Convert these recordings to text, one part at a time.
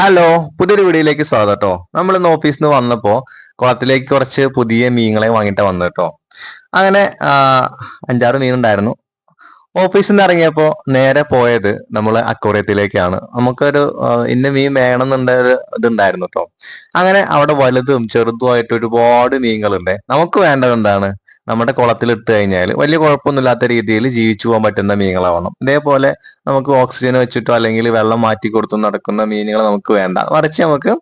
Hello, പുതിയൊരു വീഡിയോയിലേക്ക് സ്വാഗതം കേട്ടോ. നമ്മൾ ഇന്ന് ഓഫീസിൽ നിന്ന് വന്നപ്പോ കുളത്തിലേക്ക് കുറച്ച് പുതിയ മീനുകളെ വാങ്ങിയിട്ട് വന്നു കേട്ടോ. അങ്ങനെ അഞ്ചാറ് മീനുണ്ടായിരുന്നു. ഓഫീസിൽ നിന്ന് ഇറങ്ങിയപ്പോ നേരെ പോയത് നമ്മൾ അക്വേറിയത്തിലേക്കാണ്. നമുക്കൊരു ഇന്ന മീൻ വേണം എന്നുണ്ട ഇതുണ്ടായിരുന്നു കേട്ടോ. അങ്ങനെ അവിടെ വലുതും ചെറുതുമായിട്ട് ഒരുപാട് മീനുകളുണ്ട്. നമുക്ക് വേണ്ടത് എന്താണ്? നമ്മുടെ കുളത്തിൽ ഇട്ട് കഴിഞ്ഞാൽ വലിയ കുഴപ്പമൊന്നുമില്ലാത്ത രീതിയിൽ ജീവിച്ചു പോകാൻ പറ്റുന്ന മീനുകളാവണം. ഇതേപോലെ നമുക്ക് ഓക്സിജൻ വെച്ചിട്ടോ അല്ലെങ്കിൽ വെള്ളം മാറ്റി കൊടുത്തും നടക്കുന്ന മീനുകൾ നമുക്ക് വേണ്ട. മറിച്ച് നമുക്ക്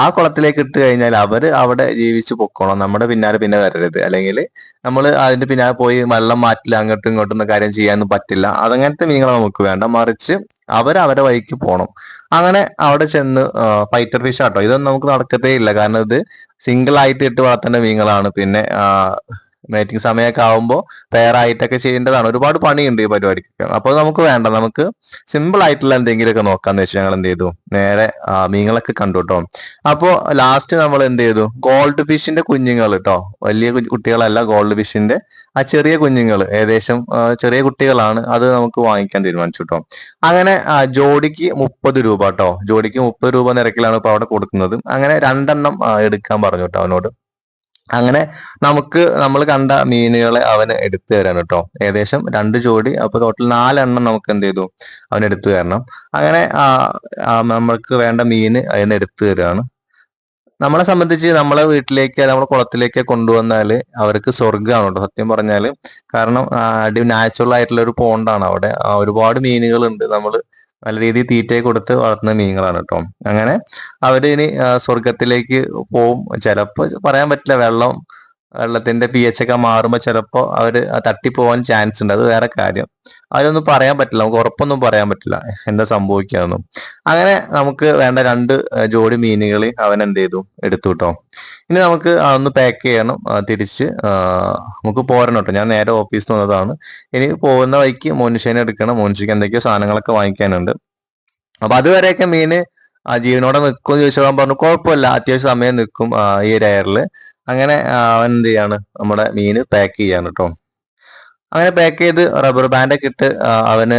ആ കുളത്തിലേക്ക് ഇട്ട് കഴിഞ്ഞാൽ അവര് അവിടെ ജീവിച്ചു പൊക്കോണം. നമ്മുടെ പിന്നാലെ പിന്നെ വരരുത്. അല്ലെങ്കിൽ നമ്മൾ അതിന്റെ പിന്നാലെ പോയി വെള്ളം മാറ്റില്ല അങ്ങോട്ടും ഇങ്ങോട്ടും ഒന്നും കാര്യം ചെയ്യാനൊന്നും പറ്റില്ല. അതങ്ങനത്തെ മീനുകളെ നമുക്ക് വേണ്ട. മറിച്ച് അവരെ വഴിക്ക് പോകണം. അങ്ങനെ അവിടെ ചെന്ന് ഫൈറ്റർ ഫിഷ് ആട്ടോ, ഇതൊന്നും നമുക്ക് നടക്കത്തേ ഇല്ല. കാരണം ഇത് സിംഗിൾ ആയിട്ട് ഇട്ട് വളർത്തേണ്ട മീനുകളാണ്. പിന്നെ മീറ്റിംഗ് സമയമൊക്കെ ആവുമ്പോൾ പെയർ ആയിട്ടൊക്കെ ചെയ്യേണ്ടതാണ്. ഒരുപാട് പണിയുണ്ട് ഈ പരിപാടിക്കൊക്കെ. അപ്പോൾ നമുക്ക് വേണ്ട, നമുക്ക് സിമ്പിൾ ആയിട്ടുള്ള എന്തെങ്കിലുമൊക്കെ നോക്കാന്ന് വെച്ചാൽ ഞങ്ങൾ എന്ത് ചെയ്തു, നേരെ മീനുകളൊക്കെ കണ്ടു കേട്ടോ. അപ്പോ ലാസ്റ്റ് നമ്മൾ എന്ത് ചെയ്തു, ഗോൾഡ് ഫിഷിന്റെ കുഞ്ഞുങ്ങൾ കേട്ടോ, വലിയ കുട്ടികളല്ല, ഗോൾഡ് ഫിഷിന്റെ ആ ചെറിയ കുഞ്ഞുങ്ങൾ, ഏകദേശം ചെറിയ കുട്ടികളാണ്, അത് നമുക്ക് വാങ്ങിക്കാൻ തീരുമാനിച്ചു കേട്ടോ. അങ്ങനെ ജോഡിക്ക് 30 രൂപ കേട്ടോ, ജോഡിക്ക് 30 രൂപ നിരക്കിലാണ് ഇപ്പൊ അവിടെ കൊടുക്കുന്നത്. അങ്ങനെ രണ്ടെണ്ണം എടുക്കാൻ പറഞ്ഞു കേട്ടോ അവനോട്. അങ്ങനെ നമ്മൾ കണ്ട മീനുകളെ അവന് എടുത്തു തരാൻ കേട്ടോ. ഏകദേശം 2 ജോഡി, അപ്പൊ ടോട്ടൽ 4 എണ്ണം നമുക്ക് എന്ത് ചെയ്തു, അവൻ എടുത്തു തരണം. അങ്ങനെ നമ്മൾക്ക് വേണ്ട മീന് അതിന് എടുത്തു തരാണ്. നമ്മളെ സംബന്ധിച്ച് നമ്മളെ വീട്ടിലേക്ക് നമ്മളെ കുളത്തിലേക്ക് കൊണ്ടുവന്നാല് അവർക്ക് സ്വർഗ്ഗമാണ് കേട്ടോ സത്യം പറഞ്ഞാല്. കാരണം നാച്ചുറൽ ആയിട്ടുള്ള ഒരു പോണ്ടാണ് അവിടെ. ഒരുപാട് മീനുകളുണ്ട്. നമ്മൾ നല്ല രീതിയിൽ തീറ്റയെ കൊടുത്ത് വളർത്തുന്ന മീനുകളാണ് കേട്ടോ. അങ്ങനെ അവര് ഇനി സ്വർഗത്തിലേക്ക് പോവും. ചിലപ്പോ പറയാൻ പറ്റില്ല. വെള്ളത്തിന്റെ പി എച്ച് ഒക്കെ മാറുമ്പോൾ ചിലപ്പോൾ അവര് തട്ടിപ്പോവാൻ ചാൻസ് ഉണ്ട്. അത് വേറെ കാര്യം. അതൊന്നും പറയാൻ പറ്റില്ല, നമുക്ക് ഉറപ്പൊന്നും പറയാൻ പറ്റില്ല എന്താ സംഭവിക്കാമെന്നും. അങ്ങനെ നമുക്ക് വേണ്ട 2 ജോഡി മീനുകൾ അവൻ എന്ത് ചെയ്തു, എടുത്തു കേട്ടോ. ഇനി നമുക്ക് ഒന്ന് പാക്ക് ചെയ്യണം. തിരിച്ച് നമുക്ക് പോരണം കേട്ടോ. ഞാൻ നേരെ ഓഫീസിൽ വന്നതാണ്. ഇനി പോകുന്ന വഴിക്ക് മോനിഷേനെ എടുക്കണം. മോനിഷയ്ക്ക് എന്തൊക്കെയോ സാധനങ്ങളൊക്കെ വാങ്ങിക്കാനുണ്ട്. അപ്പൊ അതുവരെയൊക്കെ മീന് ജീവനോടെ നിൽക്കും എന്ന് ചോദിച്ചാൽ പറഞ്ഞു കുഴപ്പമില്ല, അത്യാവശ്യം സമയം നിൽക്കും ഈ ഒരു എയറിൽ. അങ്ങനെ അവൻ എന്ത് ചെയ്യാണ്, നമ്മുടെ മീന് പാക്ക് ചെയ്യാണ് കേട്ടോ. അങ്ങനെ പാക്ക് ചെയ്ത് റബ്ബർ ബാൻഡൊക്കെ ഇട്ട് അവന്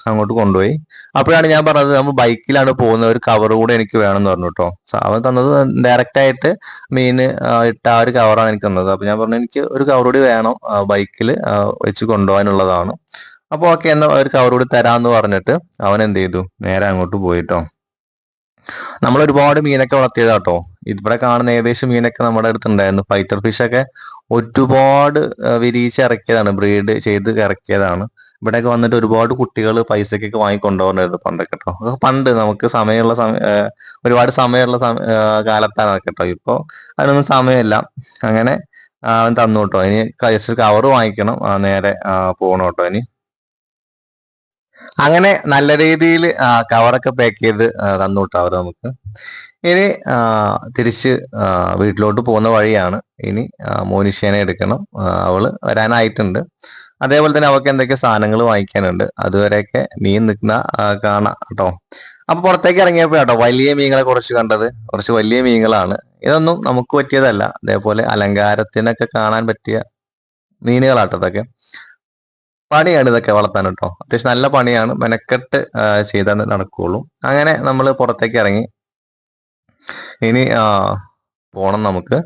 അങ്ങോട്ട് കൊണ്ടുപോയി. അപ്പോഴാണ് ഞാൻ പറഞ്ഞത് നമ്മൾ ബൈക്കിലാണ് പോകുന്നത്, ഒരു കവർ കൂടെ എനിക്ക് വേണമെന്ന് പറഞ്ഞു കേട്ടോ. അവൻ തന്നത് ഡയറക്റ്റ് ആയിട്ട് മീന് ഇട്ട ആ ഒരു കവറാണ് എനിക്ക് തന്നത്. അപ്പൊ ഞാൻ പറഞ്ഞു എനിക്ക് ഒരു കവർ കൂടി വേണം, ബൈക്കിൽ വെച്ച് കൊണ്ടുപോകാനുള്ളതാണ്. അപ്പൊ ഓക്കെ, എന്നാ ഒരു കവർ കൂടി തരാന്ന് പറഞ്ഞിട്ട് അവൻ എന്ത് ചെയ്തു, നേരെ അങ്ങോട്ട് പോയിട്ടോ. നമ്മൾ ഒരുപാട് മീനൊക്കെ വളർത്തിയതാട്ടോ. ഇവിടെ കാണുന്ന ഏകദേശം മീനൊക്കെ നമ്മുടെ അടുത്തുണ്ടായിരുന്നു. ഫൈറ്റർ ഫിഷ് ഒക്കെ ഒരുപാട് വിരിയിച്ച് ഇറക്കിയതാണ്, ബ്രീഡ് ചെയ്ത് ഇറക്കിയതാണ്. ഇവിടെയൊക്കെ വന്നിട്ട് ഒരുപാട് കുട്ടികൾ പൈസക്കൊക്കെ വാങ്ങിക്കൊണ്ടുപോകുന്നായിരുന്നു പണ്ടൊക്കെ കേട്ടോ. അതൊക്കെ പണ്ട് നമുക്ക് ഒരുപാട് സമയമുള്ള കാലത്താണ് കേട്ടോ. ഇപ്പൊ അതിനൊന്നും സമയമില്ല. അങ്ങനെ അവൻ തന്നു കേട്ടോ. ഇനി ജസ്റ്റ് കവർ വാങ്ങിക്കണം, നേരെ പോകണം കേട്ടോ ഇനി. അങ്ങനെ നല്ല രീതിയിൽ കവറൊക്കെ പാക്ക് ചെയ്ത് തന്നു വിട്ടു അവർ നമുക്ക്. ഇനി തിരിച്ച് വീട്ടിലോട്ട് പോകുന്ന വഴിയാണ്. ഇനി മോനിഷേനെ എടുക്കണം. അവള് വരാനായിട്ടുണ്ട്. അതേപോലെ തന്നെ അവൾക്ക് എന്തൊക്കെ സാധനങ്ങൾ വാങ്ങിക്കാനുണ്ട്. അതുവരെയൊക്കെ മീൻ നിൽക്കുന്ന കാണാം കേട്ടോ. അപ്പൊ പുറത്തേക്ക് ഇറങ്ങിയപ്പോ കേട്ടോ വലിയ മീനുകളെ കുറച്ച് കണ്ടത്. കുറച്ച് വലിയ മീനുകളാണ്. ഇതൊന്നും നമുക്ക് പറ്റിയതല്ല. അതേപോലെ അലങ്കാരത്തിനൊക്കെ കാണാൻ പറ്റിയ മീനുകളാട്ടോ ഇതൊക്കെ. പണിയാണ് ഇതൊക്കെ വളർത്താൻ കേട്ടോ. അത്യാവശ്യം നല്ല പണിയാണ്, മെനക്കെട്ട് ചെയ്താൽ നടക്കുകയുള്ളൂ. അങ്ങനെ നമ്മൾ പുറത്തേക്ക് ഇറങ്ങി. ഇനി പോണം നമുക്ക്.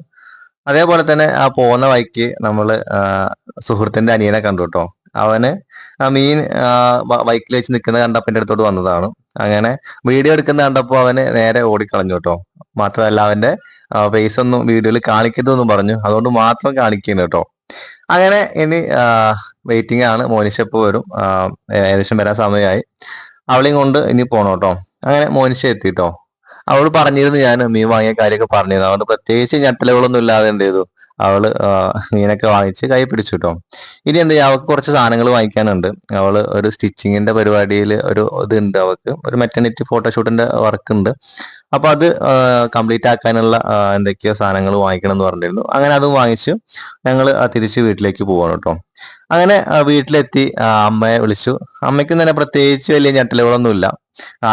അതേപോലെ തന്നെ ആ പോകുന്ന വഴിക്ക് നമ്മൾ സുഹൃത്തിന്റെ അനിയനെ കണ്ടു കേട്ടോ. അവന് ആ മീൻ ബൈക്കിൽ വെച്ച് നിൽക്കുന്നത് കണ്ടപ്പോൾ എൻ്റെ അടുത്തോട്ട് വന്നതാണ്. അങ്ങനെ വീഡിയോ എടുക്കുന്ന കണ്ടപ്പോൾ അവന് നേരെ ഓടിക്കളഞ്ഞു കേട്ടോ. മാത്രമല്ല അവന്റെ ഫേസ് ഒന്നും വീഡിയോയിൽ കാണിക്കരുതെന്നും പറഞ്ഞു. അതുകൊണ്ട് മാത്രം കാണിക്കുന്നു കേട്ടോ. അങ്ങനെ ഇനി വെയിറ്റിംഗ് ആണ്. മോനിഷ വരും, ഏകദേശം വരാൻ സമയമായി. അവളെയും കൊണ്ട് ഇനി പോണം കേട്ടോ. അങ്ങനെ മോനിഷ എത്തിട്ടോ. അവള് പറഞ്ഞിരുന്നു, ഞാൻ മീൻ വാങ്ങിയ കാര്യമൊക്കെ പറഞ്ഞിരുന്നു. അതുകൊണ്ട് പ്രത്യേകിച്ച് ഞെട്ടലുകളൊന്നും ഇല്ലാതെ എന്ത് ചെയ്തു, അവള് മീനൊക്കെ വാങ്ങിച്ച് കൈ പിടിച്ചു കേട്ടോ. ഇനി എന്ത് ചെയ്യാം, അവൾക്ക് കുറച്ച് സാധനങ്ങൾ വാങ്ങിക്കാനുണ്ട്. അവള് ഒരു സ്റ്റിച്ചിങ്ങിന്റെ പരിപാടിയിൽ ഒരു ഇതുണ്ട്, അവൾക്ക് ഒരു മെറ്റർണിറ്റി ഫോട്ടോഷൂട്ടിന്റെ വർക്ക് ഉണ്ട്. അപ്പൊ അത് കംപ്ലീറ്റ് ആക്കാനുള്ള എന്തൊക്കെയോ സാധനങ്ങൾ വാങ്ങിക്കണം എന്ന് പറഞ്ഞിരുന്നു. അങ്ങനെ അതും വാങ്ങിച്ചു ഞങ്ങൾ തിരിച്ച് വീട്ടിലേക്ക് പോവാണ് കേട്ടോ. അങ്ങനെ വീട്ടിലെത്തി അമ്മയെ വിളിച്ചു. അമ്മയ്ക്കും തന്നെ പ്രത്യേകിച്ച് വലിയ ഞെട്ടലുകളൊന്നുമില്ല,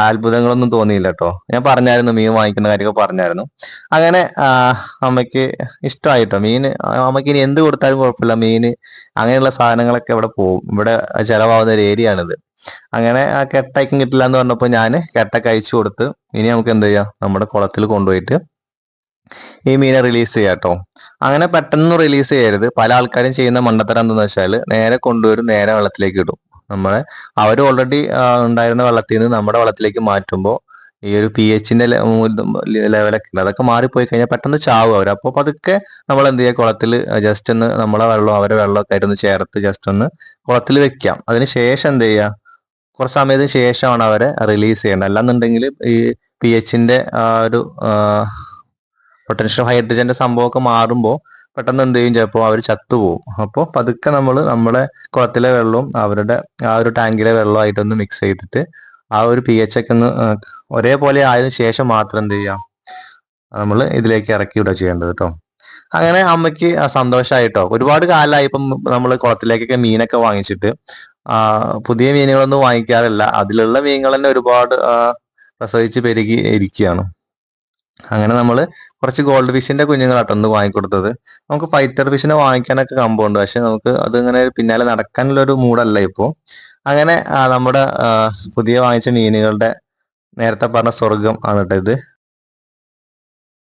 അത്ഭുതങ്ങളൊന്നും തോന്നിയില്ല കേട്ടോ. ഞാൻ പറഞ്ഞായിരുന്നു മീൻ വാങ്ങിക്കുന്ന കാര്യമൊക്കെ പറഞ്ഞായിരുന്നു. അങ്ങനെ അമ്മയ്ക്ക് ഇഷ്ടമായിട്ടോ മീന്. അമ്മയ്ക്ക് ഇനി എന്ത് കൊടുത്താലും കുഴപ്പമില്ല, മീന് അങ്ങനെയുള്ള സാധനങ്ങളൊക്കെ ഇവിടെ പോകും. ഇവിടെ ചെലവാകുന്ന ഒരു ഏരിയ ആണിത്. അങ്ങനെ ആ കെട്ടയക്കും കിട്ടില്ല എന്ന് പറഞ്ഞപ്പോൾ ഞാൻ കെട്ടൊക്കെ അയച്ചു കൊടുത്ത് ഇനി നമുക്ക് എന്ത് ചെയ്യാം, നമ്മുടെ കുളത്തിൽ കൊണ്ടുപോയിട്ട് ഈ മീനെ റിലീസ് ചെയ്യാം കേട്ടോ. അങ്ങനെ പെട്ടെന്ന് റിലീസ് ചെയ്യരുത്. പല ആൾക്കാരും ചെയ്യുന്ന മണ്ടത്തരം എന്താണെന്ന് വെച്ചാൽ നേരെ കൊണ്ടുവരും, നേരെ വെള്ളത്തിലേക്ക് ഇടും. നമ്മളെ അവർ ഓൾറെഡി ഉണ്ടായിരുന്ന വെള്ളത്തിൽ നിന്ന് നമ്മുടെ വെള്ളത്തിലേക്ക് മാറ്റുമ്പോൾ ഈ ഒരു പി എച്ചിന്റെ ലെവലൊക്കെ ഉണ്ട്, അതൊക്കെ മാറിപ്പോയി കഴിഞ്ഞാൽ പെട്ടെന്ന് ചാവും അവർ. അപ്പോൾ പതുക്കെ നമ്മൾ എന്ത് ചെയ്യുക, കുളത്തിൽ ജസ്റ്റ് ഒന്ന് നമ്മളെ വെള്ളം അവരെ വെള്ളമൊക്കെ ആയിട്ട് ഒന്ന് ചേർത്ത് ജസ്റ്റ് ഒന്ന് കുളത്തിൽ വെക്കാം. അതിന് ശേഷം എന്ത് ചെയ്യുക, കുറച്ച് സമയത്തിന് ശേഷമാണ് അവരെ റിലീസ് ചെയ്യേണ്ടത്. അല്ലാന്നുണ്ടെങ്കിൽ ഈ പി എച്ചിന്റെ ഒരു പൊട്ടൻഷ്യൽ ഹൈഡ്രജന്റെ സംഭവമൊക്കെ മാറുമ്പോൾ പെട്ടെന്ന് എന്ത് ചെയ്യും, ചിലപ്പോൾ അവർ ചത്തുപോകും. അപ്പോൾ പതുക്കെ നമ്മൾ നമ്മുടെ കുളത്തിലെ വെള്ളവും അവരുടെ ആ ഒരു ടാങ്കിലെ വെള്ളമായിട്ടൊന്ന് മിക്സ് ചെയ്തിട്ട് ആ ഒരു പി എച്ച് ഒക്കെ ഒന്ന് ഒരേപോലെ ആയതിനു ശേഷം മാത്രം എന്ത് ചെയ്യാം, നമ്മൾ ഇതിലേക്ക് ഇറക്കി വിടുക ചെയ്യേണ്ടത് കേട്ടോ. അങ്ങനെ അമ്മയ്ക്ക് സന്തോഷമായിട്ടോ. ഒരുപാട് കാലമായി ഇപ്പം നമ്മൾ കുളത്തിലേക്കൊക്കെ മീനൊക്കെ വാങ്ങിച്ചിട്ട് പുതിയ മീനുകളൊന്നും വാങ്ങിക്കാറില്ല. അതിലുള്ള മീനുകൾ തന്നെ ഒരുപാട് പ്രസവിച്ച് പെരുകി ഇരിക്കുകയാണ്. അങ്ങനെ നമ്മൾ കുറച്ച് ഗോൾഡ് ഫിഷിന്റെ കുഞ്ഞുങ്ങളാട്ടോ ഒന്ന് വാങ്ങിക്കൊടുത്തത്. നമുക്ക് ഫൈറ്റർ ഫിഷിനെ വാങ്ങിക്കാനൊക്കെ കമ്പമുണ്ട്, പക്ഷെ നമുക്ക് അതിങ്ങനെ പിന്നാലെ നടക്കാനുള്ള ഒരു മൂടല്ല ഇപ്പോൾ. അങ്ങനെ നമ്മുടെ പുതിയ വാങ്ങിച്ച മീനുകളുടെ നേരത്തെ പറഞ്ഞ സ്വർഗം ആണ് കേട്ടോ ഇത്.